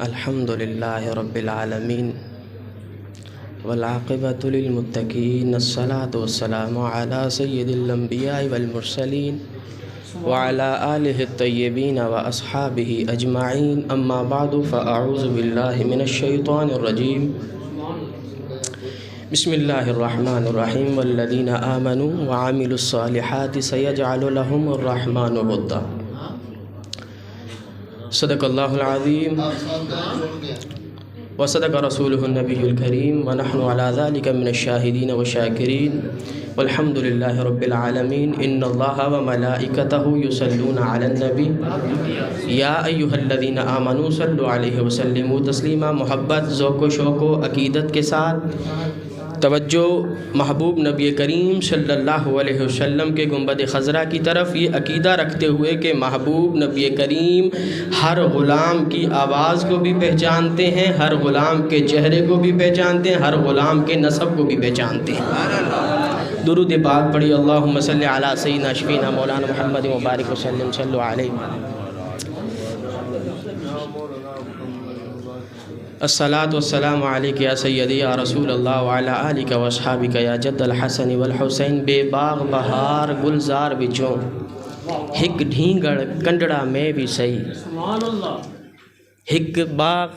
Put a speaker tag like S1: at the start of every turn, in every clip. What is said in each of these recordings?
S1: الحمد لله رب العالمين والعاقبة للمتقين الصلاة والسلام على سيد الأنبياء والمرسلين وعلى آله الطيبين وأصحابه أجمعين أما بعد فأعوذ بالله من الشيطان الرجيم بسم الله الرحمن الرحيم والذين آمنوا وعملوا الصالحات سيجعل لهم الرحمن ودا صدق الله العظيم وصدق رسوله النبي الكريم ونحن على ذلك من الشاهدين والشاكرين والحمد لله رب العالمين إن الله وملائكته يصلون على النبي يا أيها الذين آمنوا صلوا عليه وسلموا تسلیما. محبت، ذوق و شوق و عقیدت کے ساتھ توجہ محبوب نبی کریم صلی اللہ علیہ وسلم کے گنبد خضرا کی طرف، یہ عقیدہ رکھتے ہوئے کہ محبوب نبی کریم ہر غلام کی آواز کو بھی پہچانتے ہیں، ہر غلام کے چہرے کو بھی پہچانتے ہیں، ہر غلام کے نسب کو بھی پہچانتے ہیں. درود پاک پڑھی. اللہم صلی علی سیدنا شفینا مولانا محمد مبارک وسلم. صلو علیہ. الصلاۃ والسلام علیک یا سیدی یا رسول اللہ وعلی آلک و اصحابک یا جد الحسن والحسین. بے باغ بہار گلزار وچوں ہک ڈھینگڑ کنڈڑا میں بھی سہی. ہک باغ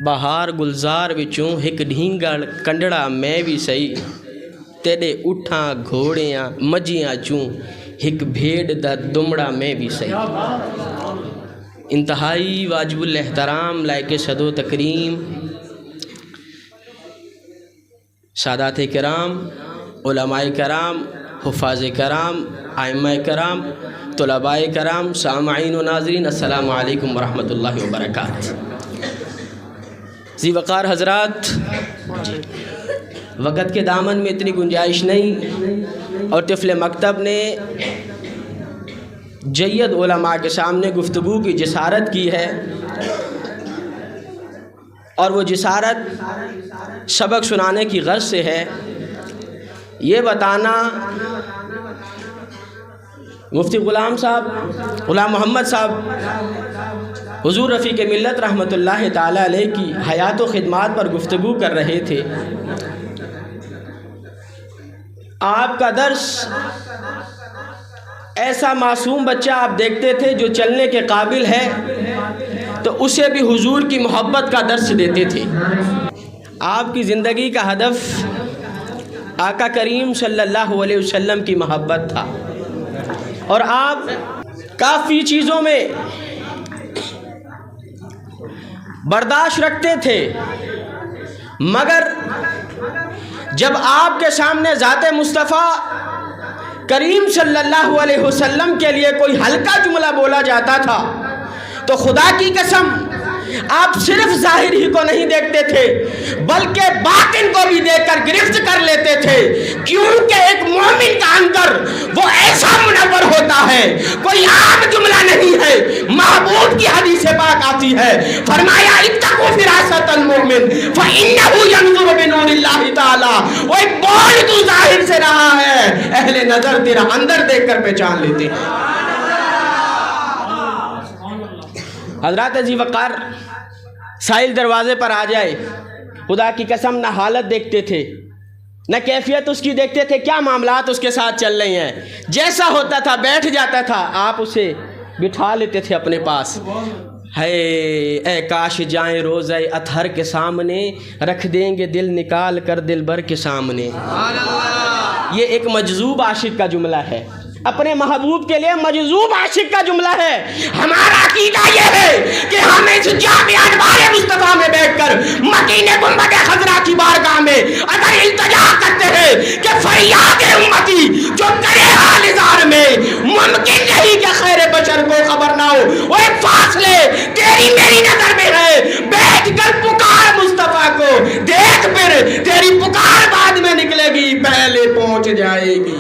S1: بہار گلزار وچوں ہک ڈھینگڑ کنڈڑا میں بھی سہی. تیرے اٹھاں گھوڑیاں مجھیاں چوں ہک بھیڑ دا دمڑا میں بھی سہی. انتہائی واجب الاحترام لائق صد و تکریم سادات کرام، علماء کرام، حفاظ کرام، ائمہ کرام، طلباء کرام، سامعین و ناظرین، السلام علیکم ورحمۃ اللہ وبرکاتہ. ذی وقار حضرات، وقت کے دامن میں اتنی گنجائش نہیں اور طفل مکتب نے جید علماء کے سامنے گفتگو کی جسارت کی ہے، اور وہ جسارت سبق سنانے کی غرض سے ہے. یہ بتانا مفتی غلام صاحب، غلام محمد صاحب حضور رفیق ملت رحمۃ اللہ تعالی علیہ کی حیات و خدمات پر گفتگو کر رہے تھے. آپ کا درس ایسا معصوم بچہ آپ دیکھتے تھے جو چلنے کے قابل ہے تو اسے بھی حضور کی محبت کا درس دیتے تھے. آپ کی زندگی کا ہدف آقا کریم صلی اللہ علیہ وسلم کی محبت تھا، اور آپ کافی چیزوں میں برداشت رکھتے تھے، مگر جب آپ کے سامنے ذات مصطفیٰ کریم صلی اللہ علیہ وسلم کے لیے کوئی ہلکا جملہ بولا جاتا تھا تو خدا کی قسم آپ صرف ظاہر ہی کو نہیں دیکھتے تھے بلکہ باطن کو بھی دیکھ کر گرفت کر لیتے تھے، کیونکہ ایک مومن کا اندر وہ ایسا منور ہوتا ہے، کوئی عام جملہ نہیں ہے. محبوب کی حدیث پاک آتی ہے، فرمایا اتقوا فراست المؤمن فإنه ينظر بنور اللہ تعالی. وہ ایک بول تو ظاہر سے رہا ہے، اہل نظر تیرا اندر دیکھ کر پہچان لیتے ہیں. حضرات ذی وقار، سائل دروازے پر آ جائے، خدا کی قسم نہ حالت دیکھتے تھے نہ کیفیت اس کی دیکھتے تھے، کیا معاملات اس کے ساتھ چل رہے ہیں. جیسا ہوتا تھا بیٹھ جاتا تھا، آپ اسے بٹھا لیتے تھے اپنے پاس. ہے اے کاش جائیں روزہ اطہر کے سامنے، رکھ دیں گے دل نکال کر دل بھر کے سامنے. یہ ایک مجذوب عاشق کا جملہ ہے، اپنے محبوب کے لیے مجذوب عاشق کا جملہ ہے. ہمارا عقیدہ یہ ہے کہ ہم اس جامع انوار مصطفیٰ میں بیٹھ کر مکین گنبد خضرا کی بارگاہ میں اگر التجا کرتے ہیں کہ فریاد امتی جو کرے حال اظہار میں، ممکن نہیں کہ خیر بشر کو خبر نہ ہو. وہ ایک فاصلے تیری میری نظر میں ہے، بیٹھ کر پکار مصطفیٰ کو، دیکھ پھر تیری پکار بعد میں نکلے گی، پہلے پہنچ جائے گی.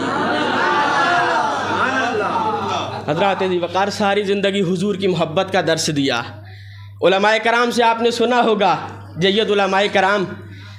S1: حضرات ذی وقار ساری زندگی حضور کی محبت کا درس دیا. علماء کرام سے آپ نے سنا ہوگا، جید علماء کرام